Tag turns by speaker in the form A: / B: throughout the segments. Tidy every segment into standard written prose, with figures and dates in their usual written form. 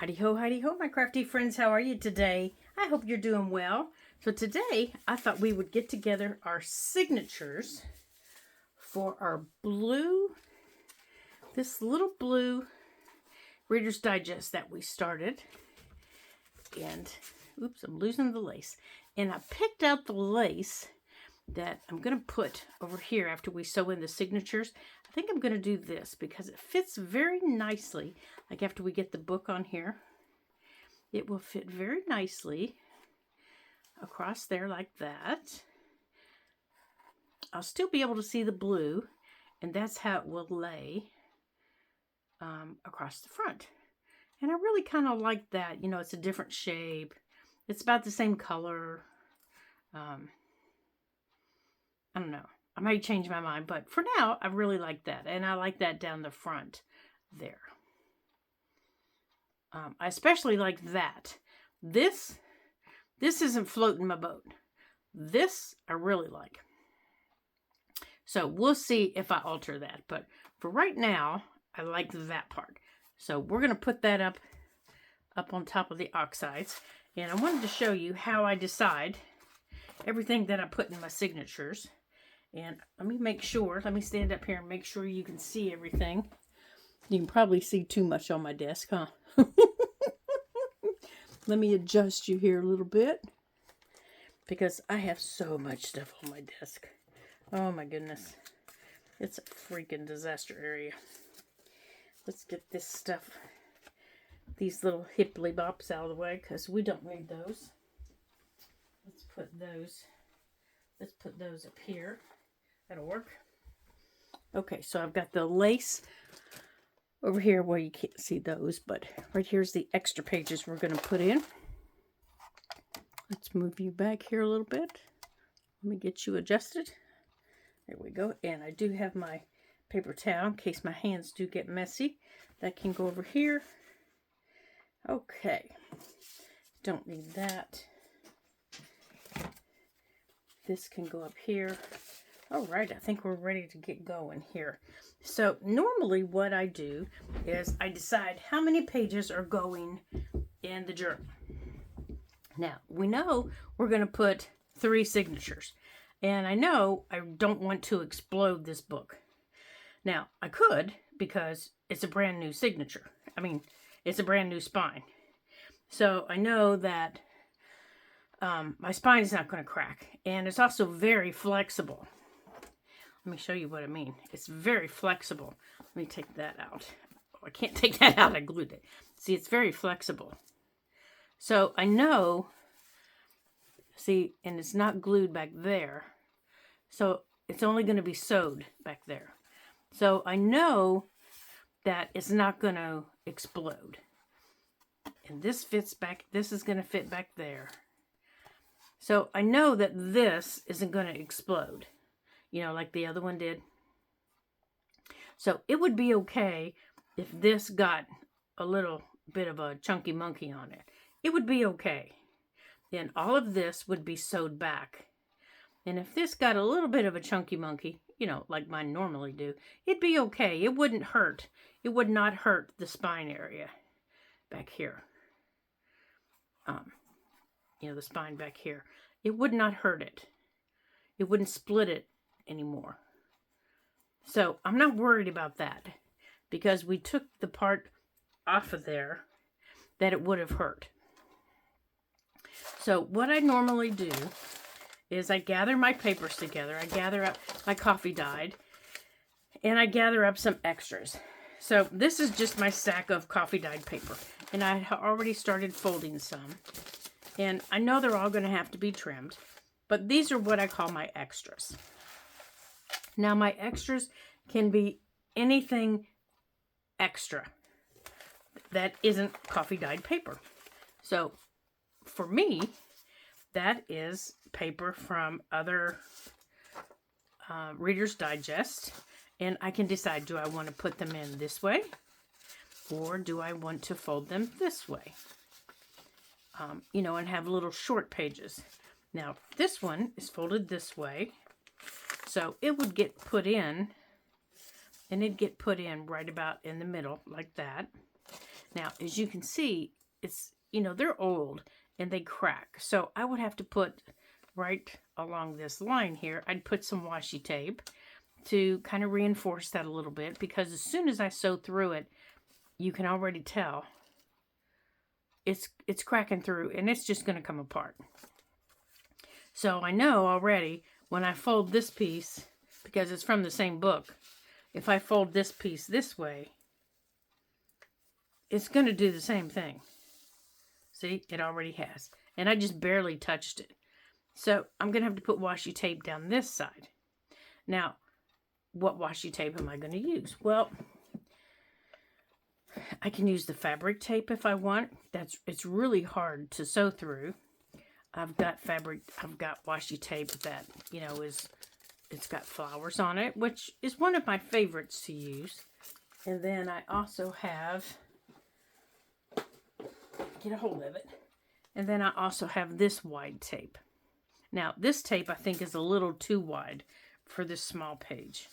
A: Heidi ho, my crafty friends. How are you today? I hope you're doing well. So today, I thought we would get together our signatures for our this little blue Reader's Digest that we started. And, oops, I'm losing the lace. And I picked out the lace that I'm going to put over here after we sew in the signatures. I think I'm going to do this because it fits very nicely. Like after we get the book on here, it will fit very nicely across there like that. I'll still be able to see the blue, and that's how it will lay across the front. And I really kind of like that. You know, it's a different shape. It's about the same color. I don't know. I might change my mind, but for now, I really like that. And I like that down the front there. I especially like that. This isn't floating my boat. This I really like. So we'll see if I alter that. But for right now, I like that part. So we're going to put that up on top of the oxides. And I wanted to show you how I decide everything that I put in my signatures. And let me stand up here and make sure you can see everything. You can probably see too much on my desk, huh? Let me adjust you here a little bit, because I have so much stuff on my desk. Oh my goodness. It's a freaking disaster area. Let's get this stuff, these little hipply bops out of the way, because we don't need those. Let's put those up here. That'll work. Okay, so I've got the lace over here. Well, you can't see those, but right here's the extra pages we're going to put in. Let's move you back here a little bit. Let me get you adjusted. There we go. And I do have my paper towel in case my hands do get messy. That can go over here. Okay. Don't need that. This can go up here. All right, I think we're ready to get going here. So normally what I do is I decide how many pages are going in the journal. Now, we know we're going to put 3 signatures. And I know I don't want to explode this book. Now, I could, because it's a brand new signature. I mean, it's a brand new spine. So I know that my spine is not going to crack. And it's also very flexible. Let me show you what I mean. It's very flexible. Let me take that out. Oh, I can't take that out. I glued it. See, it's very flexible. So I know, see, and it's not glued back there. So it's only going to be sewed back there. So I know that it's not going to explode. And this fits back. This is going to fit back there. So I know that this isn't going to explode, you know, like the other one did. So it would be okay if this got a little bit of a chunky monkey on it. It would be okay. Then all of this would be sewed back. And if this got a little bit of a chunky monkey, you know, like mine normally do, it'd be okay. It wouldn't hurt. It would not hurt the spine area back here. You know, the spine back here. It would not hurt it. It wouldn't split it anymore. So I'm not worried about that, because we took the part off of there that it would have hurt. So what I normally do is I gather my papers together. I gather up my coffee dyed, and I gather up some extras. So this is just my stack of coffee dyed paper, and I had already started folding some. And I know they're all going to have to be trimmed, but these are what I call my extras. Now, my extras can be anything extra that isn't coffee dyed paper. So for me, that is paper from other Reader's Digest. And I can decide, do I want to put them in this way, or do I want to fold them this way? You know, and have little short pages. Now, this one is folded this way, so it would get put in, and it'd get put in right about in the middle, like that. Now, as you can see, it's, you know, they're old and they crack. So I would have to put right along this line here, I'd put some washi tape to kind of reinforce that a little bit, because as soon as I sew through it, you can already tell it's cracking through and it's just going to come apart. So I know already when I fold this piece, because it's from the same book, if I fold this piece this way, it's going to do the same thing. See, it already has. And I just barely touched it. So I'm going to have to put washi tape down this side. Now, what washi tape am I going to use? Well, I can use the fabric tape if I want. It's really hard to sew through. I've got washi tape that, you know, it's got flowers on it, which is one of my favorites to use. And then I also have, get a hold of it. And then I also have this wide tape. Now, this tape I think is a little too wide for this small page.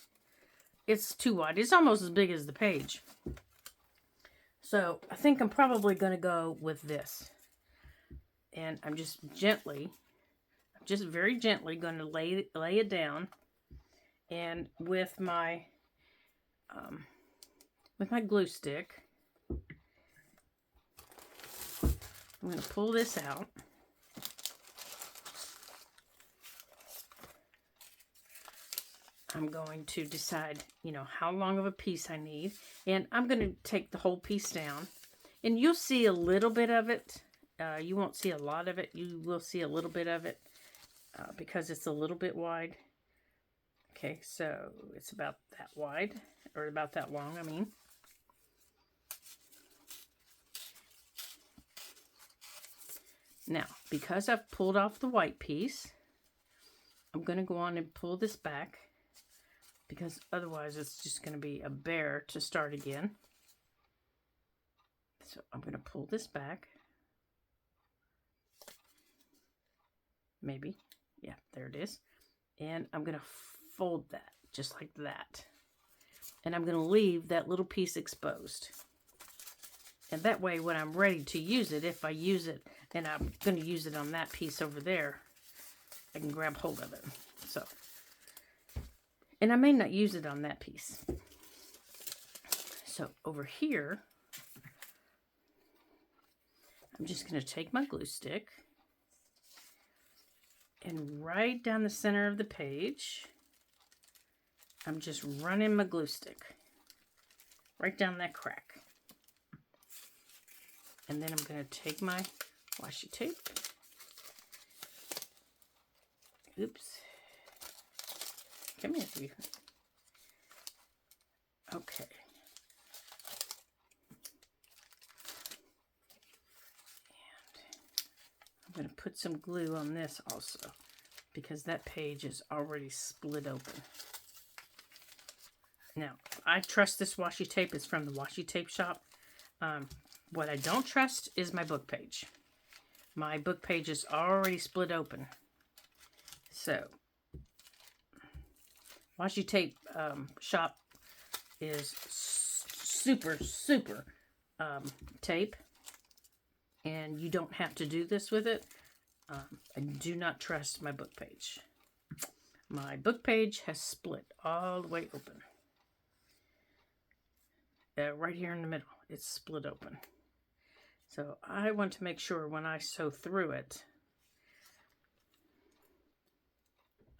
A: It's too wide. It's almost as big as the page. So I think I'm probably going to go with this. And I'm just very gently going to lay it down. And with my glue stick, I'm going to pull this out. I'm going to decide, you know, how long of a piece I need. And I'm going to take the whole piece down. And you'll see a little bit of it. You won't see a lot of it. You will see a little bit of it because it's a little bit wide. Okay, so it's about that wide, or about that long, I mean. Now, because I've pulled off the white piece, I'm going to go on and pull this back, because otherwise it's just going to be a bear to start again. So I'm going to pull this back. Maybe. Yeah, there it is. And I'm going to fold that just like that. And I'm going to leave that little piece exposed. And that way when I'm ready to use it, if I use it, and I'm going to use it on that piece over there, I can grab hold of it. So, and I may not use it on that piece. So over here, I'm just going to take my glue stick and right down the center of the page, I'm just running my glue stick right down that crack. And then I'm going to take my washi tape. Oops. Come here, you. Okay. I'm going to put some glue on this also, because that page is already split open. Now, I trust this washi tape. It's from the washi tape shop. What I don't trust is my book page. My book page is already split open. So, washi tape shop is super tape. And you don't have to do this with it. I do not trust my book page. My book page has split all the way open. Right here in the middle, it's split open. So I want to make sure when I sew through it,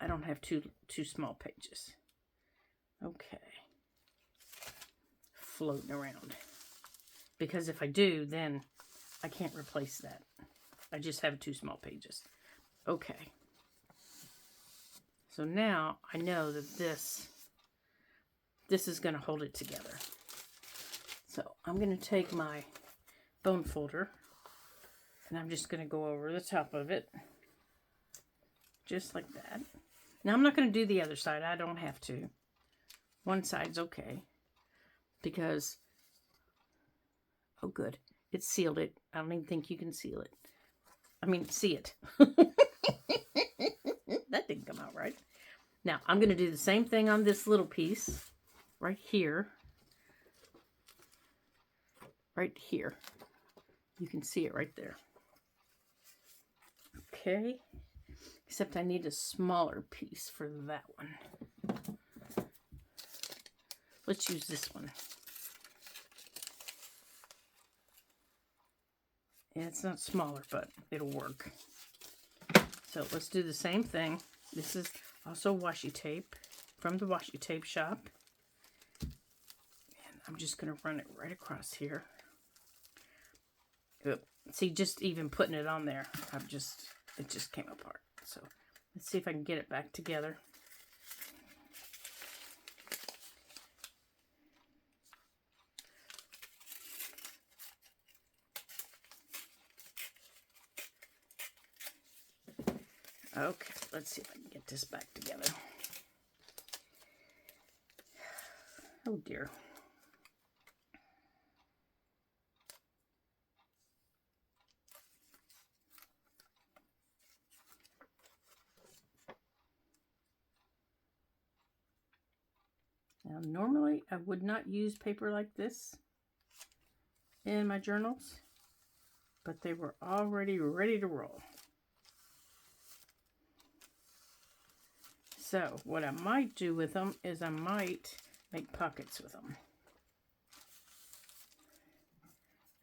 A: I don't have two small pages. Okay. Floating around. Because if I do, then I can't replace that. I just have two small pages. Okay. So now I know that this is going to hold it together. So I'm going to take my bone folder and I'm just going to go over the top of it. Just like that. Now I'm not going to do the other side. I don't have to. One side's okay. Because, oh good. It sealed it. I don't even think you can seal it. I mean, see it. That didn't come out right. Now, I'm going to do the same thing on this little piece right here. right here. You can see it right there. Okay, except I need a smaller piece for that one. Let's use this one. And it's not smaller, but it'll work. So let's do the same thing. This is also washi tape from the washi tape shop. And I'm just going to run it right across here. Oop. See, just even putting it on there, it just came apart. So let's see if I can get it back together. Okay, let's see if I can get this back together. Oh dear. Now, normally I would not use paper like this in my journals, but they were already ready to roll. So what I might do with them is I might make pockets with them.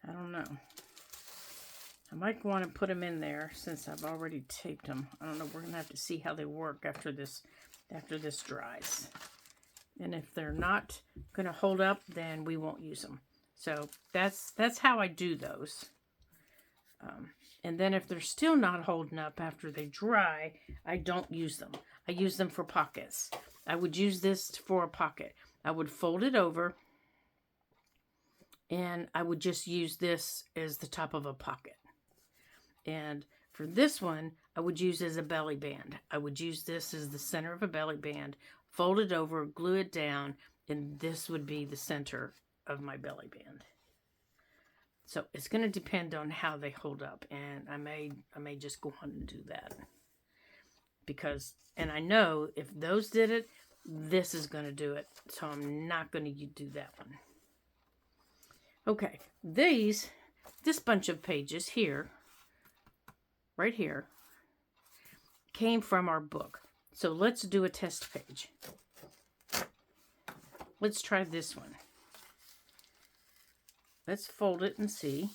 A: I don't know. I might want to put them in there since I've already taped them. I don't know. We're going to have to see how they work after this dries. And if they're not going to hold up, then we won't use them. So that's how I do those. And then if they're still not holding up after they dry, I don't use them. I use them for pockets. I would use this for a pocket. I would fold it over, and I would just use this as the top of a pocket. And for this one, I would use as a belly band. I would use this as the center of a belly band, fold it over, glue it down, and this would be the center of my belly band. So it's going to depend on how they hold up, and I may just go on and do that. Because, and I know if those did it, this is going to do it. So I'm not going to do that one. Okay, this bunch of pages here, right here, came from our book. So let's do a test page. Let's try this one. Let's fold it and see.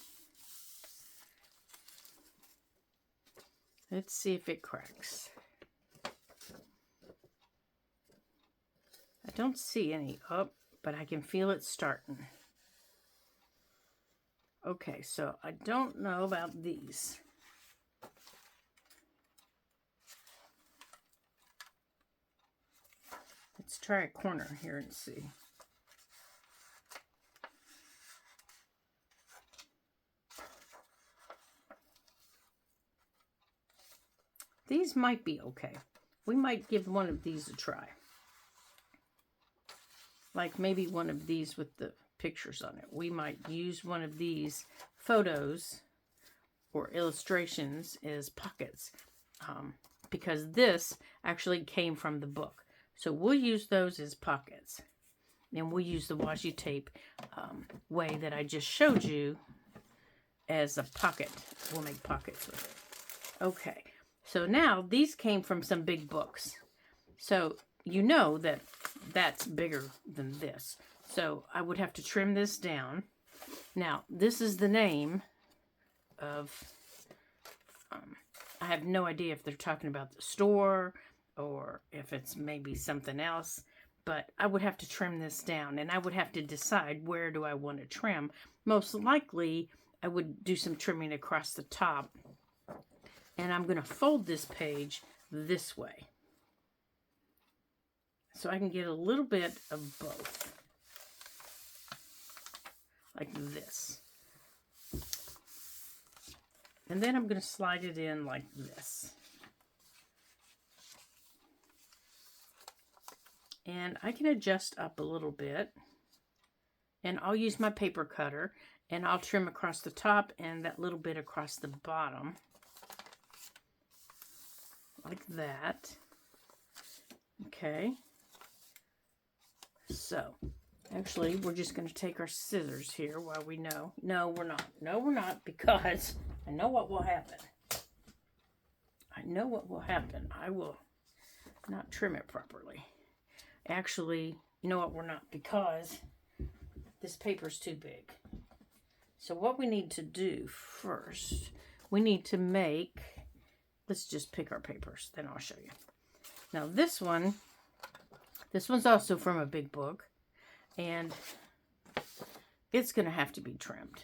A: Let's see if it cracks. I don't see any up, but I can feel it starting. Okay, so I don't know about these. Let's try a corner here and see. These might be okay. We might give one of these a try. Like maybe one of these with the pictures on it. We might use one of these photos or illustrations as pockets because this actually came from the book. So we'll use those as pockets. And we'll use the washi tape way that I just showed you as a pocket. We'll make pockets with it. Okay, so now these came from some big books. So you know that that's bigger than this. So I would have to trim this down. Now, this is the name of, I have no idea if they're talking about the store or if it's maybe something else, but I would have to trim this down and I would have to decide where do I want to trim. Most likely, I would do some trimming across the top, and I'm going to fold this page this way so I can get a little bit of both, like this. And then I'm going to slide it in like this. And I can adjust up a little bit, and I'll use my paper cutter, and I'll trim across the top and that little bit across the bottom, like that. Okay. So Actually, we're just going to take our scissors here while we know. No, we're not. No, we're not, because I know what will happen. I know what will happen. I will not trim it properly. Actually, you know what, we're not, because this paper's too big. So what we need to do first, we need to make, let's just pick our papers, then I'll show you. Now this one's also from a big book, and it's going to have to be trimmed.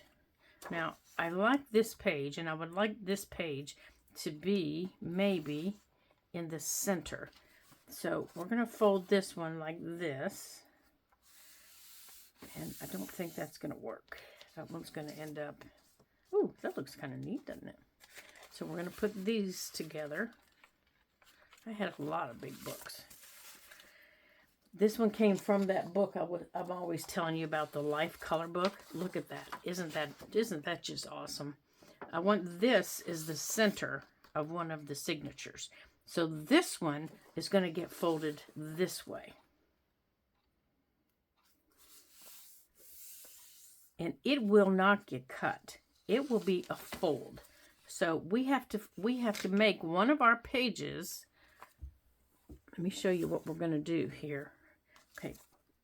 A: Now, I like this page, and I would like this page to be maybe in the center. So we're going to fold this one like this. And I don't think that's going to work. That one's going to end up... Ooh, that looks kind of neat, doesn't it? So we're going to put these together. I had a lot of big books. This one came from that book I'm always telling you about, the Life Color book. Look at that. Isn't that just awesome? I want this is the center of one of the signatures. So this one is going to get folded this way. And it will not get cut. It will be a fold. So we have to make one of our pages. Let me show you what we're going to do here. Okay,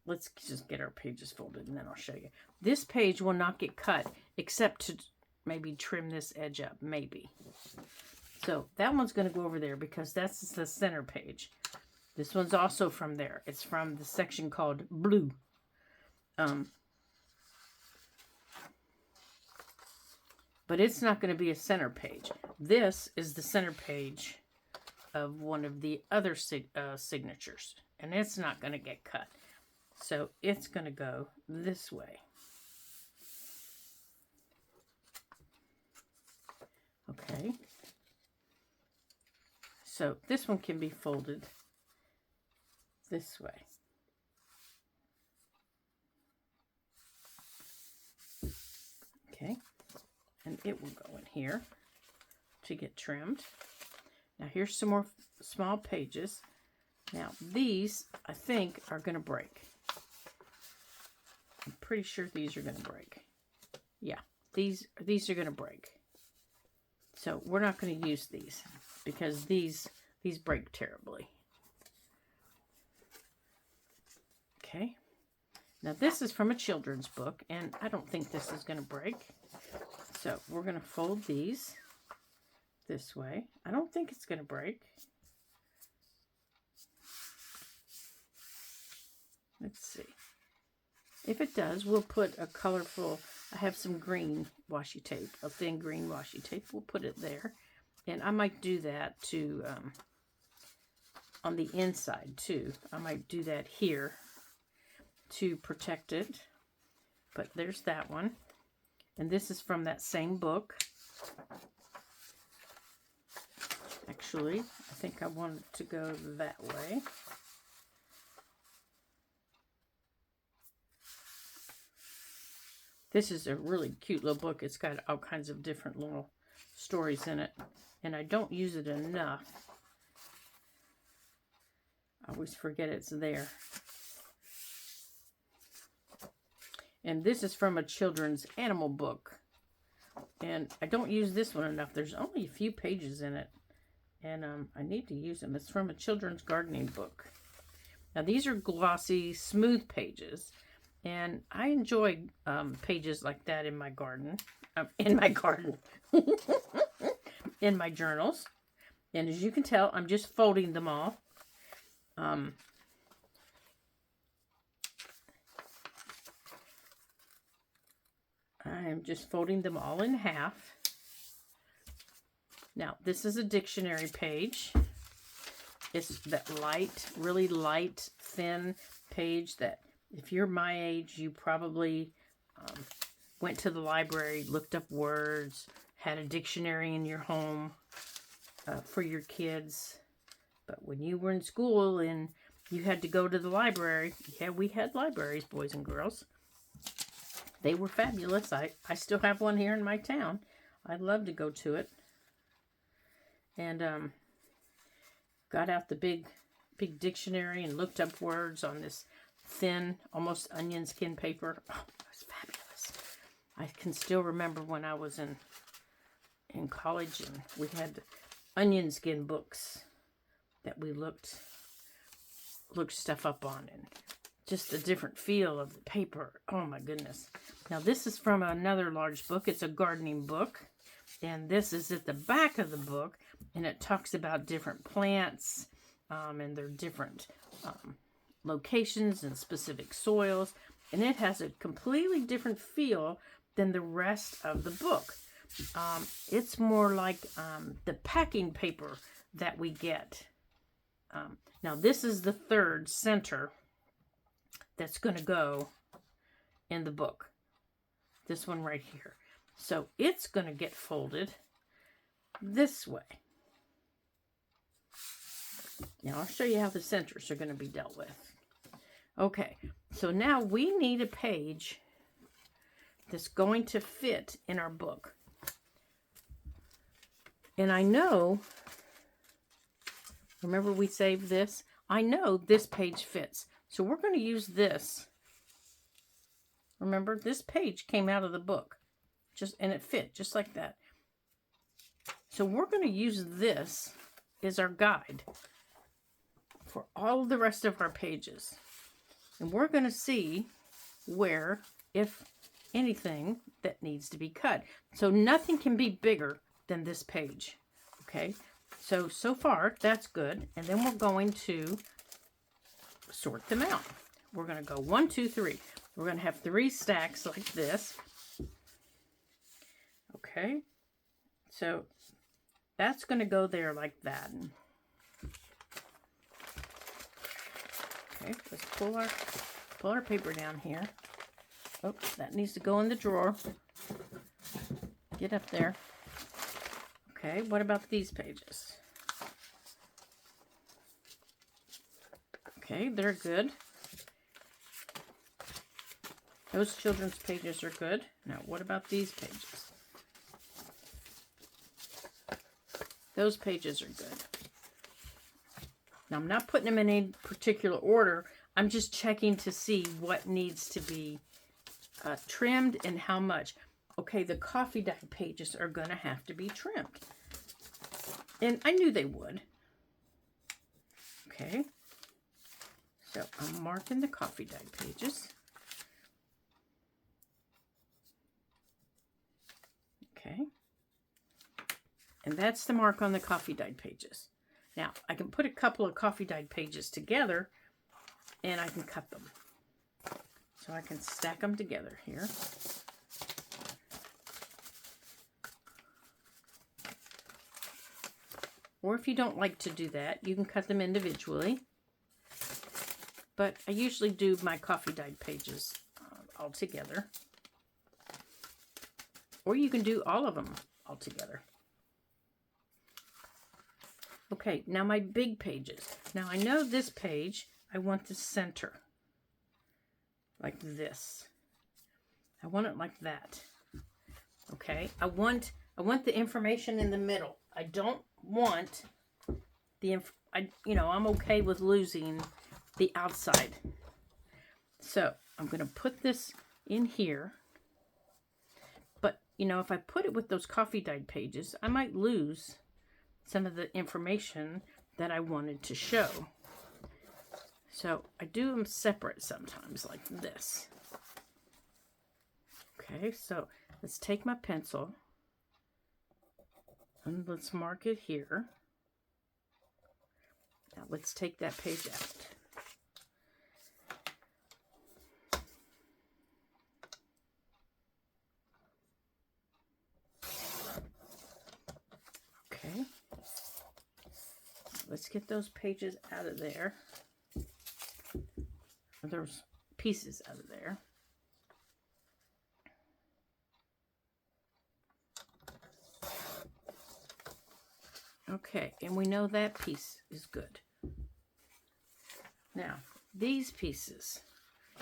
A: let's just get our pages folded and then I'll show you. This page will not get cut except to maybe trim this edge up, maybe. So that one's going to go over there because that's the center page. This one's also from there. It's from the section called Blue. But it's not going to be a center page. This is the center page of one of the other signatures. And it's not going to get cut. So it's going to go this way. Okay. So this one can be folded this way. Okay. And it will go in here to get trimmed. Now here's some more small pages. Now these, I think, are going to break. I'm pretty sure these are going to break. Yeah, these are going to break. So we're not going to use these because these break terribly. Okay. Now this is from a children's book, and I don't think this is going to break. So we're going to fold these this way. I don't think it's going to break. Let's see. If it does, we'll put a colorful, I have some green washi tape, a thin green washi tape. We'll put it there. And I might do that to, on the inside too. I might do that here to protect it. But there's that one. And this is from that same book. Actually, I think I want it to go that way. This is a really cute little book. It's got all kinds of different little stories in it. And I don't use it enough. I always forget it's there. And this is from a children's animal book. And I don't use this one enough. There's only a few pages in it. And I need to use them. It's from a children's gardening book. Now these are glossy, smooth pages. And I enjoy pages like that in my garden. In my journals. And as you can tell, I'm just folding them all. I'm just folding them all in half. Now, this is a dictionary page. It's that light, really light, thin page that if you're my age, you probably went to the library, looked up words, had a dictionary in your home for your kids. But when you were in school and you had to go to the library, yeah, we had libraries, boys and girls. They were fabulous. I still have one here in my town. I'd love to go to it. And got out the big dictionary and looked up words on this thin, almost onion skin paper. Oh, it was fabulous. I can still remember when I was in college and we had onion skin books that we looked stuff up on, and just a different feel of the paper. Oh my goodness. Now this is from another large book. It's a gardening book, and this is at the back of the book, and it talks about different plants and their different locations and specific soils, and it has a completely different feel than the rest of the book. It's more like the packing paper that we get. Now this is the third center that's going to go in the book. This one right here. So it's going to get folded this way. Now I'll show you how the centers are going to be dealt with. Okay, so now we need a page that's going to fit in our book. And I know, remember we saved this? I know this page fits. So we're going to use this. Remember, this page came out of the book. And it fit just like that. So we're going to use this as our guide for all the rest of our pages. And we're going to see where, if anything, that needs to be cut. So nothing can be bigger than this page. Okay, so far that's good. And then we're going to sort them out. We're going to go 1, 2, 3. We're going to have 3 stacks like this. Okay, so that's going to go there like that. Okay, let's pull our paper down here. Oh, that needs to go in the drawer. Get up there. Okay, what about these pages? Okay, they're good. Those children's pages are good. Now, what about these pages? Those pages are good. Now, I'm not putting them in any particular order. I'm just checking to see what needs to be trimmed and how much. Okay, the coffee dye pages are going to have to be trimmed. And I knew they would. Okay. So I'm marking the coffee dye pages. Okay. And that's the mark on the coffee dyed pages. Now, I can put a couple of coffee dyed pages together and I can cut them. So I can stack them together here. Or if you don't like to do that, you can cut them individually. But I usually do my coffee dyed pages all together. Or you can do all of them all together. Okay, now my big pages. Now I know this page, I want the center. Like this. I want it like that. Okay, I want the information in the middle. I don't want I'm okay with losing the outside. So I'm going to put this in here. But, if I put it with those coffee dyed pages, I might lose some of the information that I wanted to show. So I do them separate sometimes like this. Okay, so let's take my pencil and let's mark it here. Now let's take that page out. Okay. Let's get those pages out of there. Those pieces out of there. Okay, and we know that piece is good. Now, these pieces,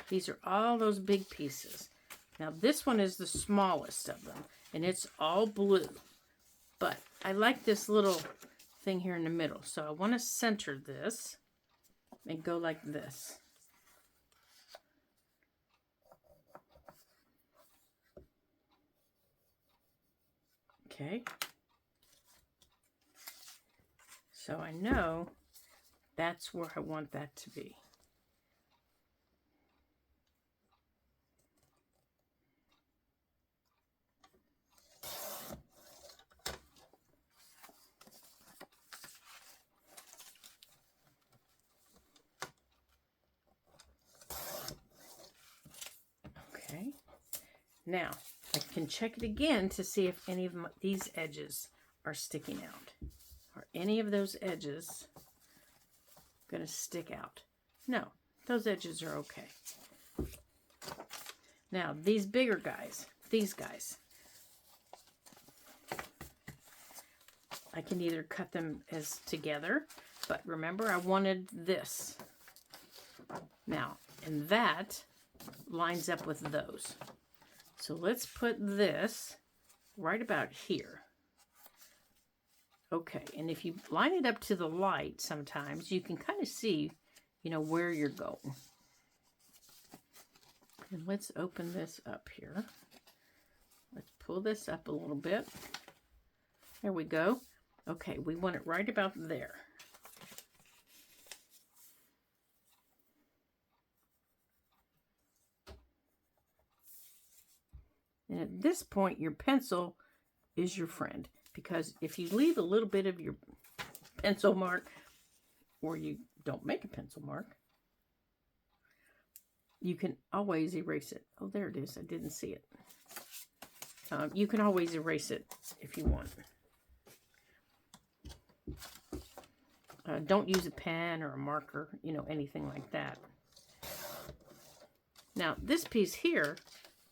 A: these are all those big pieces. Now, this one is the smallest of them, and it's all blue. But I like this little thing here in the middle, so I want to center this and go like this. Okay. So I know that's where I want that to be. Okay. Now, I can check it again to see if any of these edges are sticking out. Are any of those edges going to stick out? No, those edges are okay. Now, these bigger guys, these guys, I can either cut them as together, but remember I wanted this. Now, and that lines up with those. So let's put this right about here. Okay, and if you line it up to the light sometimes, you can kind of see, you know, where you're going. And let's open this up here. Let's pull this up a little bit. There we go. Okay, we want it right about there. And at this point, your pencil is your friend. Because if you leave a little bit of your pencil mark, or you don't make a pencil mark, you can always erase it. Oh, there it is. I didn't see it. You can always erase it if you want. Don't use a pen or a marker, you know, anything like that. Now, this piece here,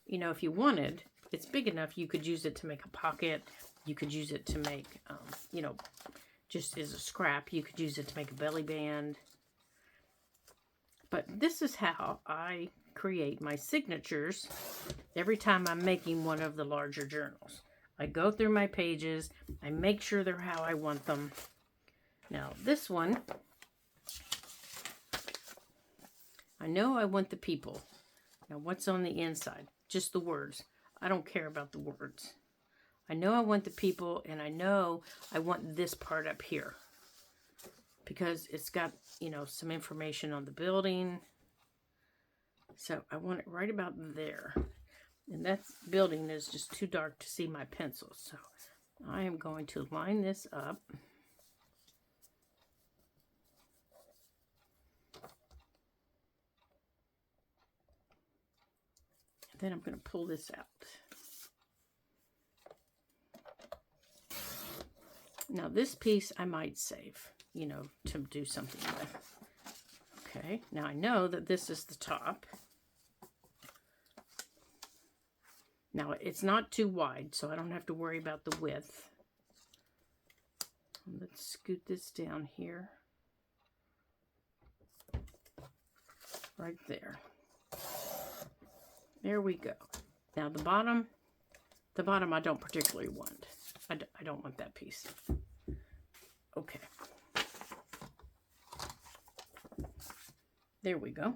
A: you know, if you wanted, it's big enough, you could use it to make a pocket. You could use it to make, you know, just as a scrap. You could use it to make a belly band. But this is how I create my signatures every time I'm making one of the larger journals. I go through my pages. I make sure they're how I want them. Now, this one, I know I want the people. Now, what's on the inside? Just the words. I don't care about the words. I know I want the people, and I know I want this part up here because it's got, you know, some information on the building. So I want it right about there. And that building is just too dark to see my pencil. So I am going to line this up. And then I'm going to pull this out. Now this piece I might save, you know, to do something with. Okay, now I know that this is the top. Now it's not too wide, so I don't have to worry about the width. Let's scoot this down here. Right there. There we go. Now the bottom I don't particularly want. I don't want that piece. Okay. There we go.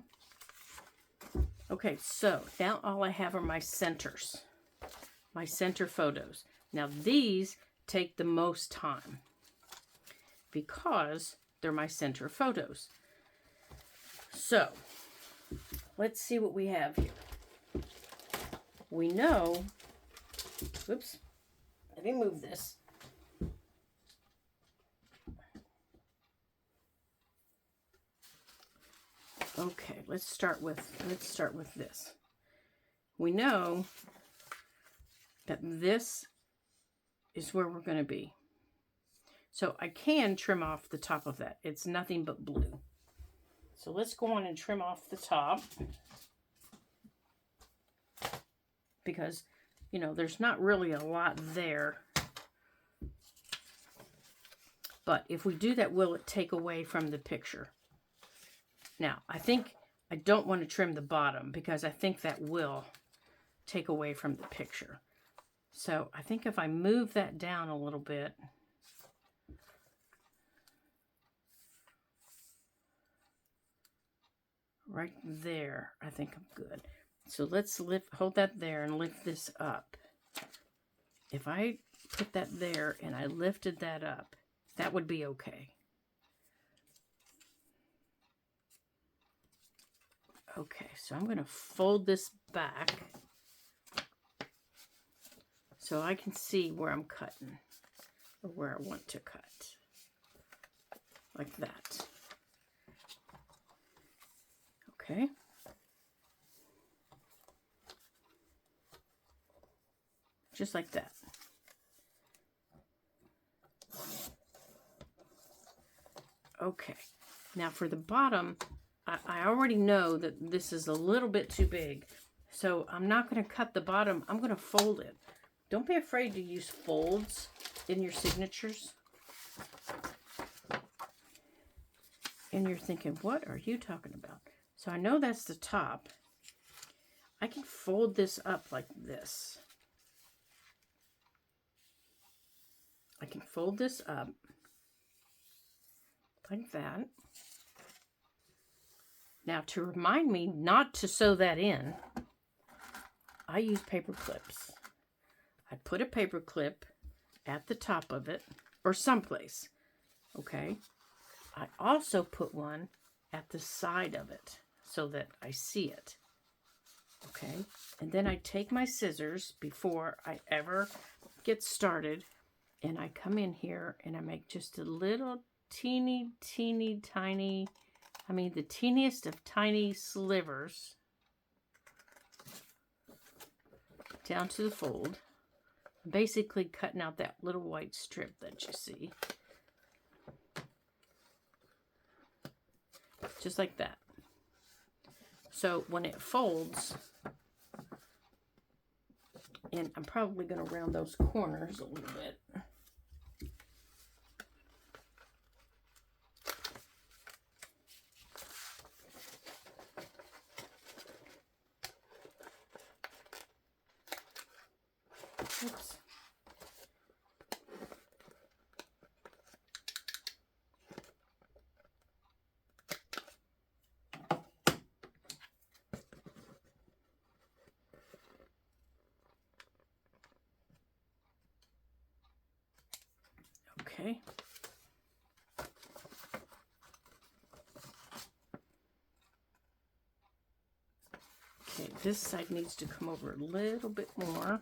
A: Okay, so now all I have are my centers. My center photos. Now these take the most time because they're my center photos. So, let's see what we have here. We know, whoops, let me move this. Okay, let's start with this. We know that this is where we're going to be. So I can trim off the top of that. It's nothing but blue. So let's go on and trim off the top. Because, you know, there's not really a lot there. But if we do that, will it take away from the picture? Now, I think I don't want to trim the bottom because I think that will take away from the picture. So I think if I move that down a little bit, right there, I think I'm good. So let's hold that there and lift this up. If I put that there and I lifted that up, that would be okay. Okay, so I'm going to fold this back so I can see where I'm cutting or where I want to cut. Like that. Okay. Just like that. Okay. Now for the bottom, I already know that this is a little bit too big. So I'm not going to cut the bottom. I'm going to fold it. Don't be afraid to use folds in your signatures. And you're thinking, what are you talking about? So I know that's the top. I can fold this up like this. I can fold this up like that. Now, to remind me not to sew that in, I use paper clips. I put a paper clip at the top of it, or someplace, okay? I also put one at the side of it so that I see it, okay? And then I take my scissors before I ever get started, and I come in here and I make just a little teeny, tiny, I mean the teeniest of tiny slivers down to the fold. I'm basically cutting out that little white strip that you see. Just like that. So when it folds, and I'm probably going to round those corners a little bit. Oops. Okay. Okay, this side needs to come over a little bit more.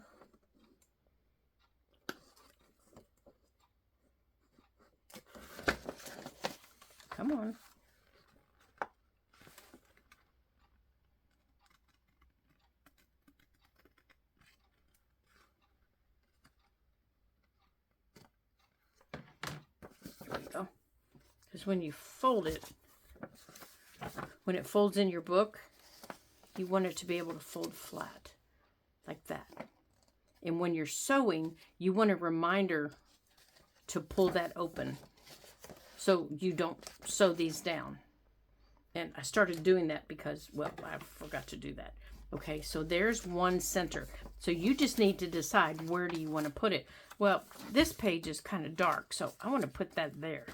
A: Come on. There we go. Because when you fold it, when it folds in your book, you want it to be able to fold flat, like that. And when you're sewing, you want a reminder to pull that open so you don't sew these down. And I started doing that because, well, I forgot to do that. Okay, so there's one center. So you just need to decide where do you want to put it. Well, this page is kind of dark, so I want to put that there.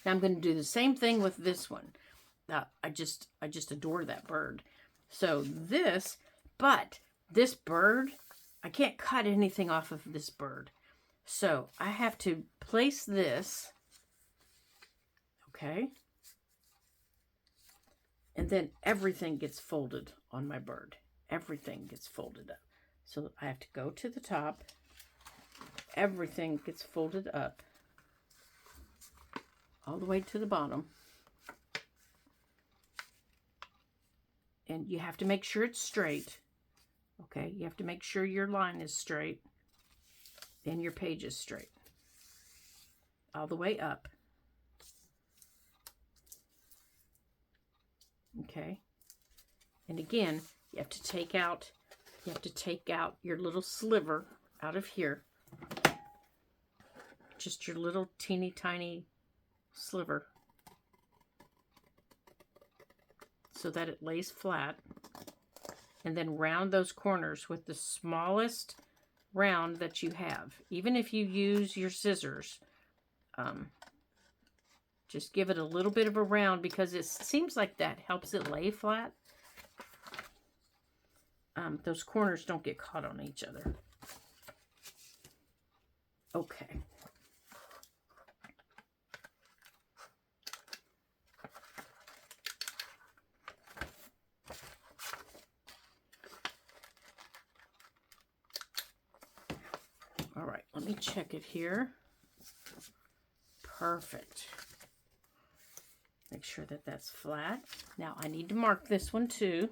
A: Now I'm going to do the same thing with this one. I just adore that bird. So this, but this bird, I can't cut anything off of this bird. So I have to place this, okay? And then everything gets folded on my bird. Everything gets folded up. So I have to go to the top. Everything gets folded up all the way to the bottom. And you have to make sure it's straight. Okay, you have to make sure your line is straight and your page is straight. All the way up. Okay. And again, you have to take out your little sliver out of here. Just your little teeny tiny sliver, so that it lays flat, and then round those corners with the smallest round that you have. Even if you use your scissors, just give it a little bit of a round because it seems like that helps it lay flat. Those corners don't get caught on each other. Okay. All right, let me check it here. Perfect. Make sure that that's flat. Now I need to mark this one too.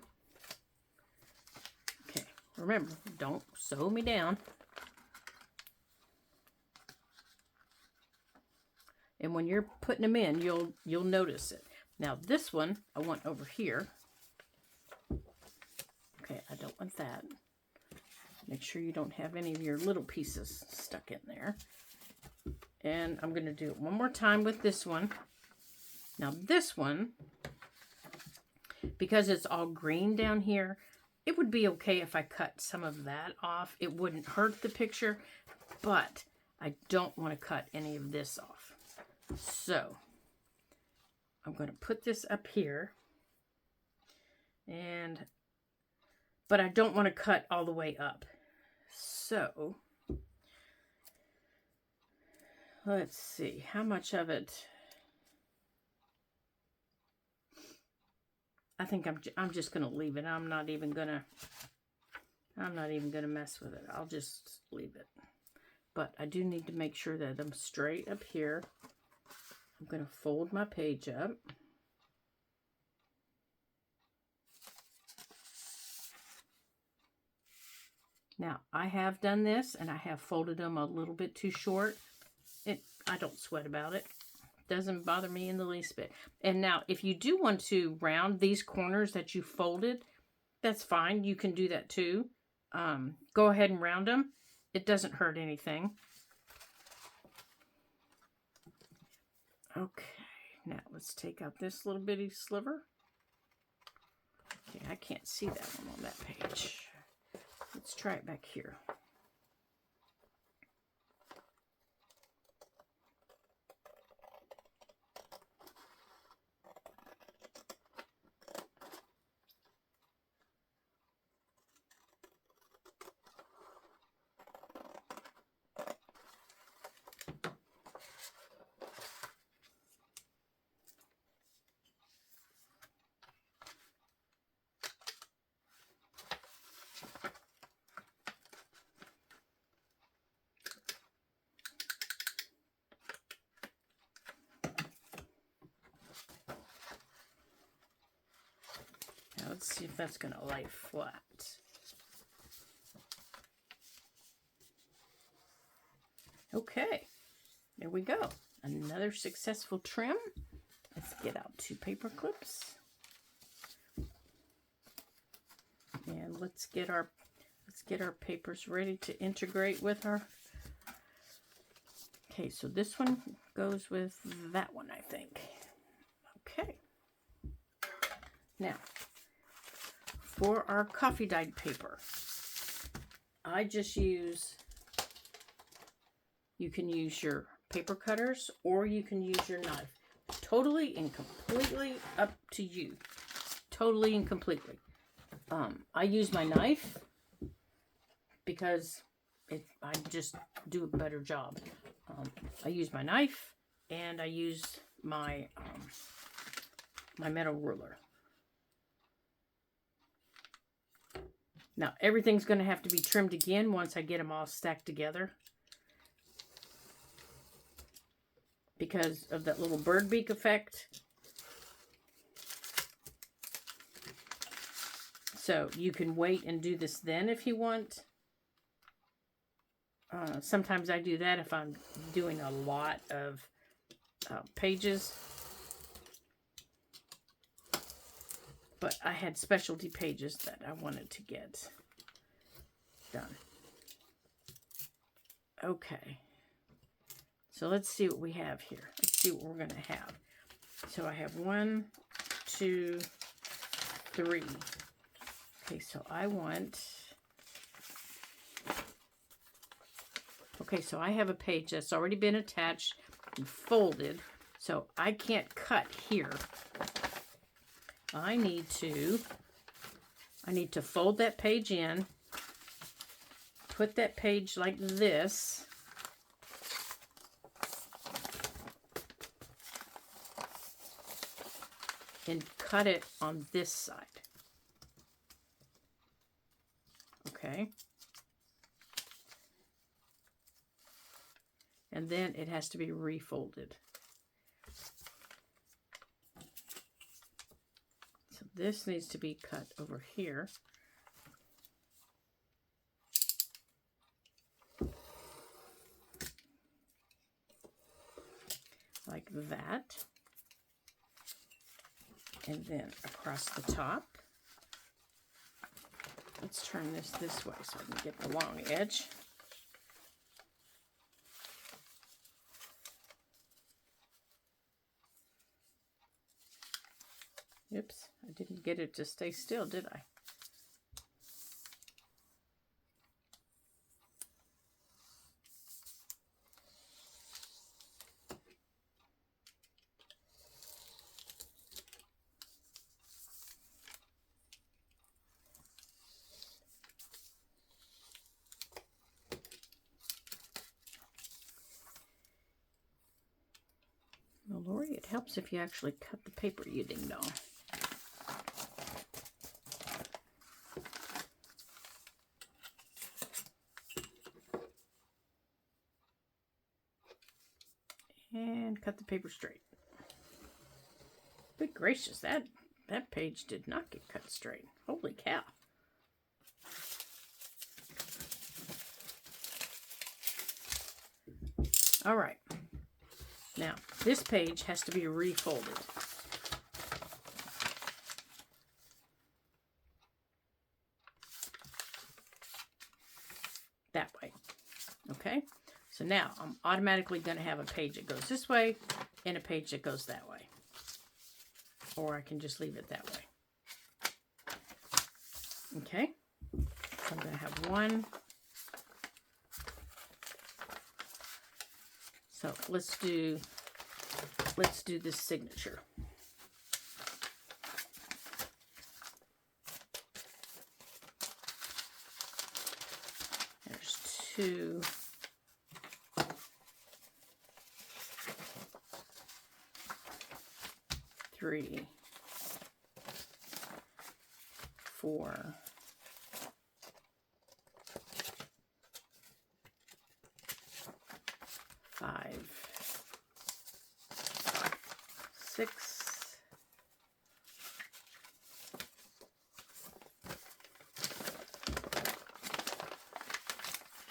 A: Okay, remember, don't sew me down. And when you're putting them in, you'll notice it. Now this one I want over here. Okay, I don't want that. Make sure you don't have any of your little pieces stuck in there. And I'm going to do it one more time with this one. Now this one, because it's all green down here, it would be okay if I cut some of that off. It wouldn't hurt the picture, but I don't want to cut any of this off. So I'm going to put this up here, but I don't want to cut all the way up. So let's see how much of it. I think I'm just going to leave it. I'm not even going to mess with it. I'll just leave it. But I do need to make sure that I'm straight up here. I'm going to fold my page up. Now, I have done this, and I have folded them a little bit too short. I don't sweat about it. Doesn't bother me in the least bit. And now, if you do want to round these corners that you folded, that's fine. You can do that too. Go ahead and round them. It doesn't hurt anything. Okay, now let's take out this little bitty sliver. Okay, I can't see that one on that page. Let's try it back here. Let's see if that's going to lay flat. Okay, there we go. Another successful trim. Let's get out 2 paper clips. And let's get our papers ready to integrate with our. Okay, so this one goes with that one, I think. Okay. Now, for our coffee dyed paper, I just use, you can use your paper cutters or you can use your knife. Totally and completely up to you. Totally and completely. I use my knife because I just do a better job. I use my knife and I use my my metal ruler. Now, everything's going to have to be trimmed again once I get them all stacked together, because of that little bird beak effect. So you can wait and do this then if you want. Sometimes I do that if I'm doing a lot of pages. But I had specialty pages that I wanted to get done. Okay. So let's see what we have here. Let's see what we're going to have. So I have 1, 2, 3. Okay, so I want... Okay, so I have a page that's already been attached and folded. So I can't cut here. I need to fold that page in, put that page like this, and cut it on this side. Okay. And then it has to be refolded. So this needs to be cut over here. Like that. And then across the top. Let's turn this way so I can get the long edge. Oops, I didn't get it to stay still, did I? Well, Lori, it helps if you actually cut the paper, you ding dong. And cut the paper straight. Good gracious, that page did not get cut straight. Holy cow. All right. Now, this page has to be refolded. That way. Okay? So now, I'm automatically going to have a page that goes this way and a page that goes that way. Or I can just leave it that way. Okay? So I'm going to have one. So let's do this signature. There's 2. 3, 4, 5, 6,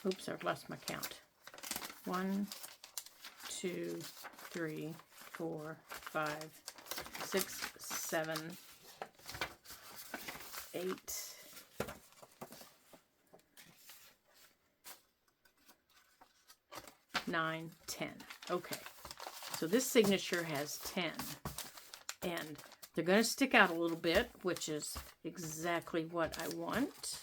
A: 've lost my count. 1, 2, 3, 4, 5, 6, 7, 8, 9, 10. Okay, so this signature has 10, and they're going to stick out a little bit, which is exactly what I want.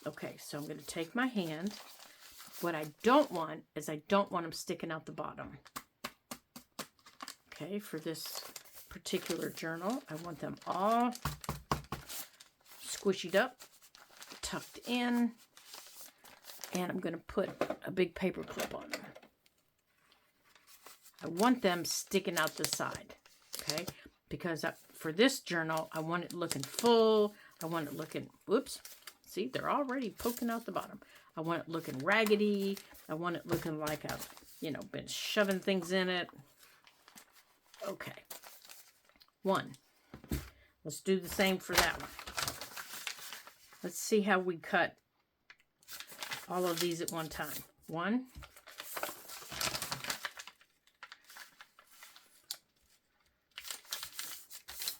A: Okay, so I'm going to take my hand. What I don't want is I don't want them sticking out the bottom. Okay, for this particular journal, I want them all squishied up, tucked in, and I'm going to put a big paper clip on them. I want them sticking out the side, okay? Because for this journal, I want it looking full. I want it looking, whoops, see, they're already poking out the bottom. I want it looking raggedy. I want it looking like I've, been shoving things in it. Okay. 1. Let's do the same for that one. Let's see how we cut all of these at one time. 1.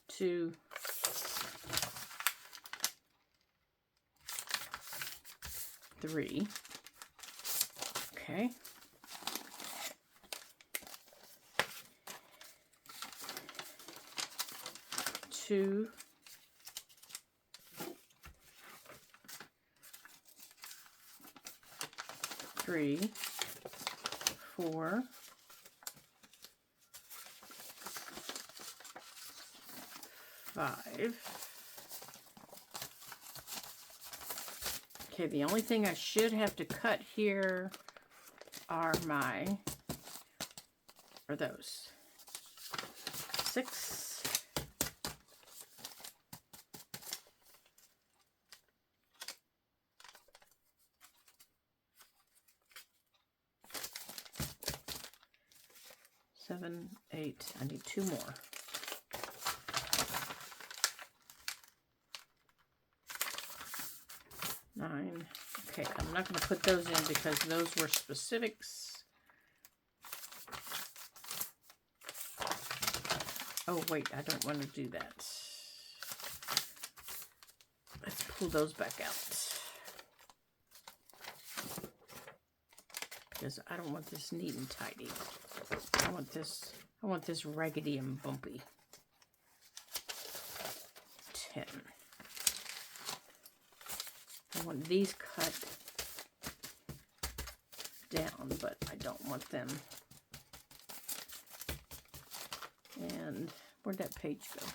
A: 2. 3. Okay. 2. 3, 4, 5. Okay, the only thing I should have to cut here are those. 6. Seven, 8. I need 2 more. 9. Okay, I'm not going to put those in because those were specifics. Oh, wait, I don't want to do that. Let's pull those back out. Because I don't want this neat and tidy. I want this raggedy and bumpy. 10. I want these cut down, but I don't want them. And where'd that page go?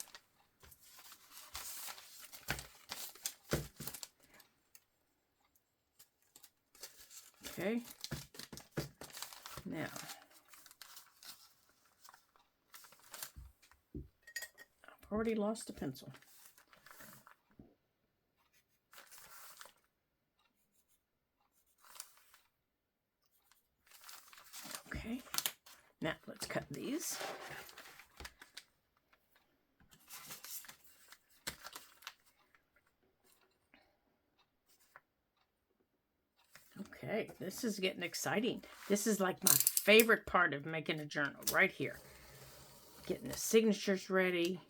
A: Okay. Now, I've already lost a pencil. Okay. Now, let's cut these. Okay, this is getting exciting. This is like my favorite part of making a journal, right here. Getting the signatures ready.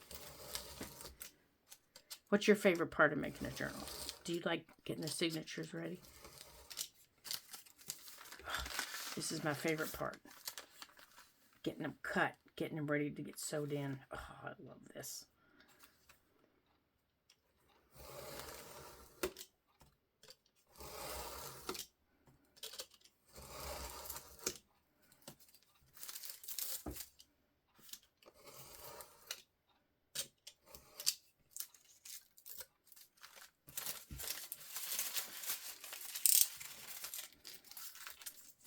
A: What's your favorite part of making a journal? Do you like getting the signatures ready? This is my favorite part. Getting them cut, getting them ready to get sewed in. Oh, I love this.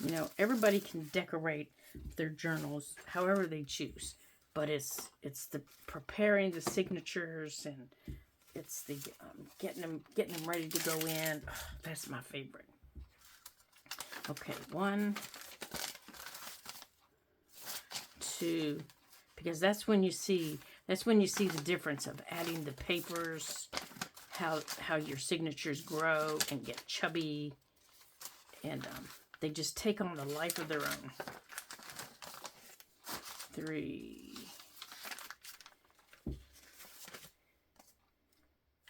A: You know, everybody can decorate their journals however they choose, but it's the preparing the signatures and it's the getting them ready to go in. Oh, that's my favorite. Okay, 1, 2, because that's when you see the difference of adding the papers, how your signatures grow and get chubby, and they just take on a life of their own. 3.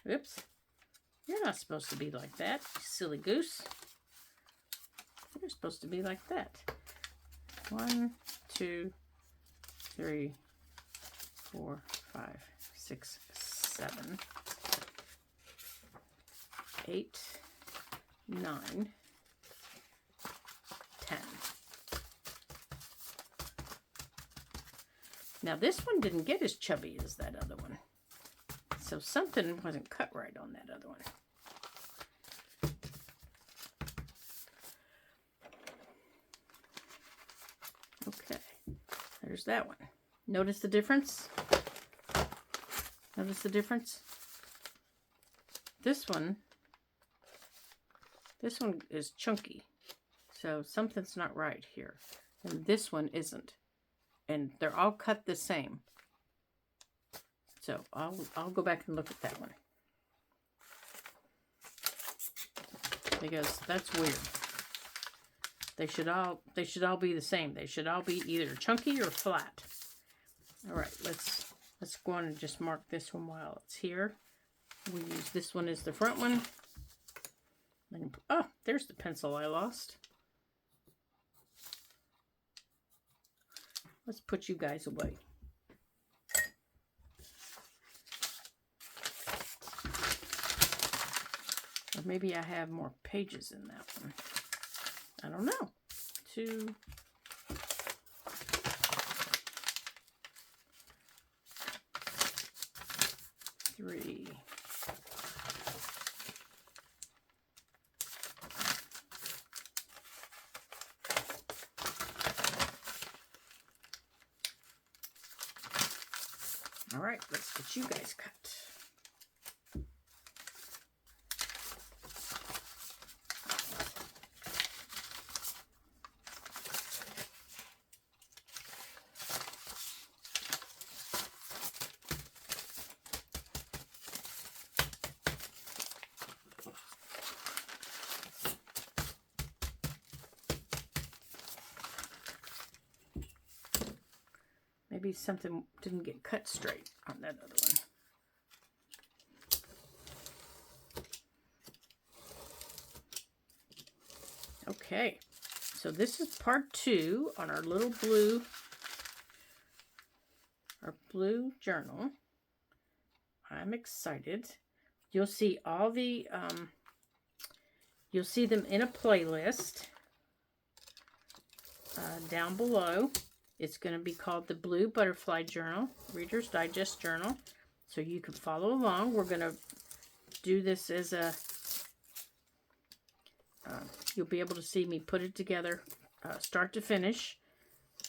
A: Oops. You're not supposed to be like that, you silly goose. You're supposed to be like that. 1, 2, 3, 4, 5, 6, 7, 8, 9, 10. Now this one didn't get as chubby as that other one. So something wasn't cut right on that other one. Okay, there's that one. Notice the difference? Notice the difference? This one is chunky. So something's not right here. And this one isn't. And they're all cut the same. So I'll go back and look at that one. Because that's weird. They should all be the same. They should all be either chunky or flat. All right, let's go on and just mark this one while it's here. We use this one as the front one. Oh, there's the pencil I lost. Let's put you guys away. Or maybe I have more pages in that one. I don't know. 2. 3. 4. All right, let's get you guys cut. Maybe something didn't get cut straight on that other one. Okay, so this is part 2 on our little blue, journal. I'm excited. You'll see all the, you'll see them in a playlist down below. It's going to be called the Blue Butterfly Journal, Reader's Digest Journal. So you can follow along. We're going to do this as a, you'll be able to see me put it together start to finish.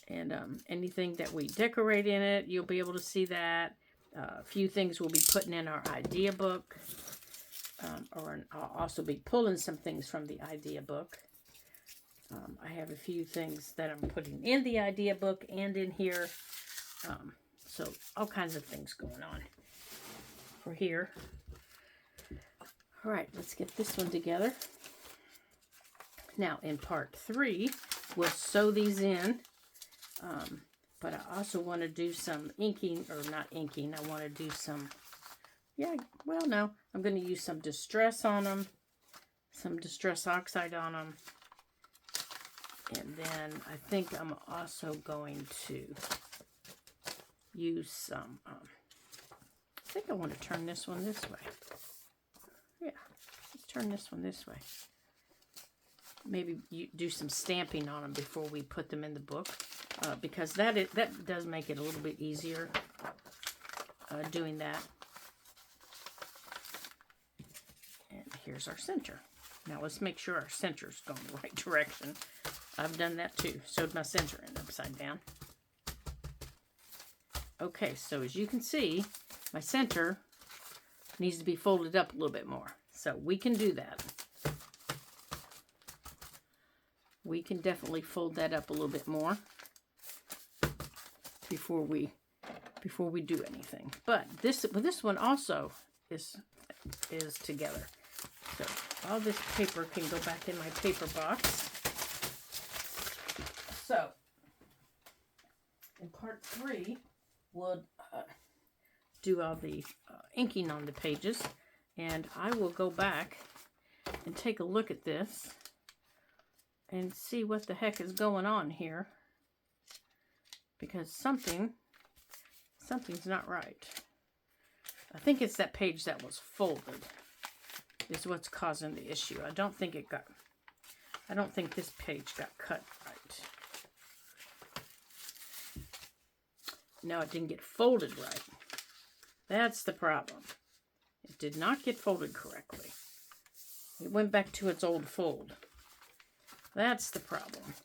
A: And anything that we decorate in it, you'll be able to see that. A few things we'll be putting in our idea book. Or I'll also be pulling some things from the idea book. I have a few things that I'm putting in the idea book and in here. So all kinds of things going on for here. All right, let's get this one together. Now in part 3, we'll sew these in. But I also want to do some inking, or not inking. I want to do some, no, I'm going to use some distress on them. Some distress oxide on them. And then I think I'm also going to use some, I think I want to turn this one this way. Yeah, let's turn this one this way. Maybe you do some stamping on them before we put them in the book. Because that does make it a little bit easier doing that. And here's our center. Now let's make sure our center's going the right direction. I've done that too. Sewed my center in upside down. Okay, so as you can see, my center needs to be folded up a little bit more. So we can do that. We can definitely fold that up a little bit more before we do anything. But this one also is together. So all this paper can go back in my paper box. So, in part 3, we'll do all the inking on the pages, and I will go back and take a look at this and see what the heck is going on here, because something's not right. I think it's that page that was folded is what's causing the issue. I don't think this page got cut right. No, it didn't get folded right. That's the problem. It did not get folded correctly. It went back to its old fold. That's the problem.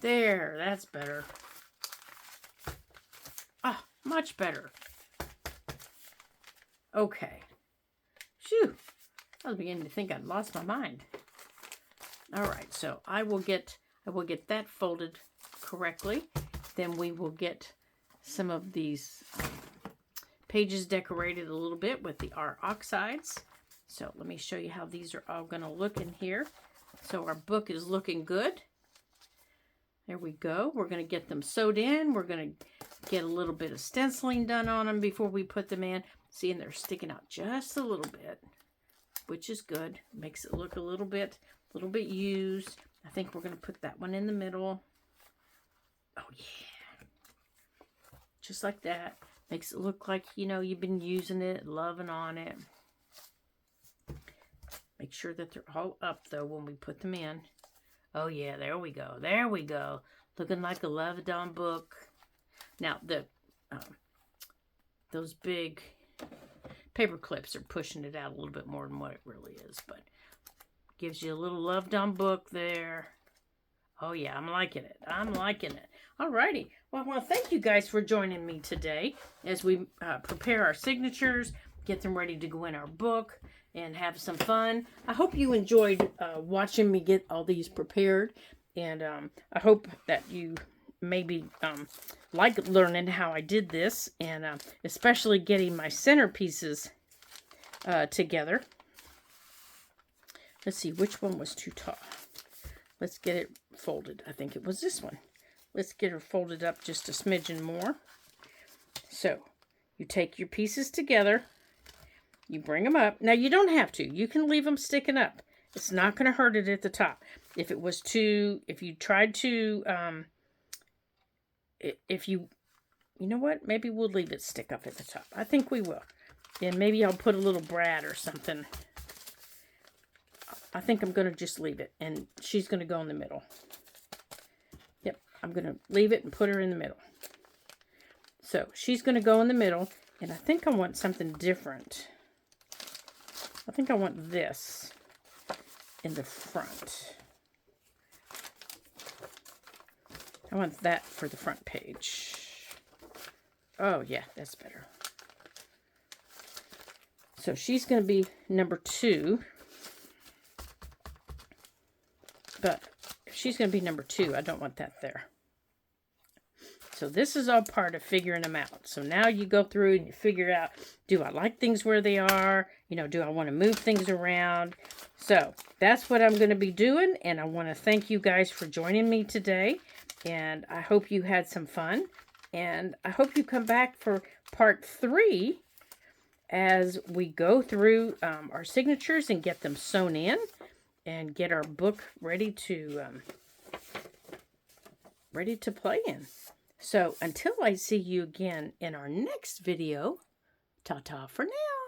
A: There, that's better. Ah, much better. Okay. Phew. I was beginning to think I'd lost my mind. All right, so I will get that folded correctly. Then we will get some of these pages decorated a little bit with our oxides. So let me show you how these are all going to look in here. So our book is looking good. There we go. We're going to get them sewed in. We're going to get a little bit of stenciling done on them before we put them in. See, and they're sticking out just a little bit, which is good. Makes it look a little bit used. I think we're going to put that one in the middle. Oh, yeah. Just like that. Makes it look like, you know, you've been using it, loving on it. Make sure that they're all up, though, when we put them in. Oh, yeah, there we go. There we go. Looking like a Love-a-Dawn book. Now, those big paper clips are pushing it out a little bit more than what it really is, but gives you a little Love-a-Dawn book there. Oh, yeah, I'm liking it. I'm liking it. Alrighty. Well, I want to thank you guys for joining me today as we prepare our signatures, get them ready to go in our book, and have some fun. I hope you enjoyed watching me get all these prepared, and I hope that you maybe like learning how I did this, and especially getting my centerpieces together. Let's see, which one was too tall? Let's get it folded. I think it was this one. Let's get her folded up just a smidgen more. So, you take your pieces together. You bring them up. Now, you don't have to. You can leave them sticking up. It's not going to hurt it at the top. If you tried to, you know what? Maybe we'll leave it stick up at the top. I think we will. And maybe I'll put a little brad or something. I think I'm going to just leave it. And she's going to go in the middle. Yep. I'm going to leave it and put her in the middle. So, she's going to go in the middle. And I think I want something different. I think I want this in the front. I want that for the front page. Oh, yeah, that's better. So she's going to be number 2. But if she's going to be number 2, I don't want that there. So this is all part of figuring them out. So now you go through and you figure out, do I like things where they are? You know, do I want to move things around? So that's what I'm going to be doing. And I want to thank you guys for joining me today. And I hope you had some fun. And I hope you come back for part 3 as we go through our signatures and get them sewn in and get our book ready to play in. So until I see you again in our next video, ta-ta for now.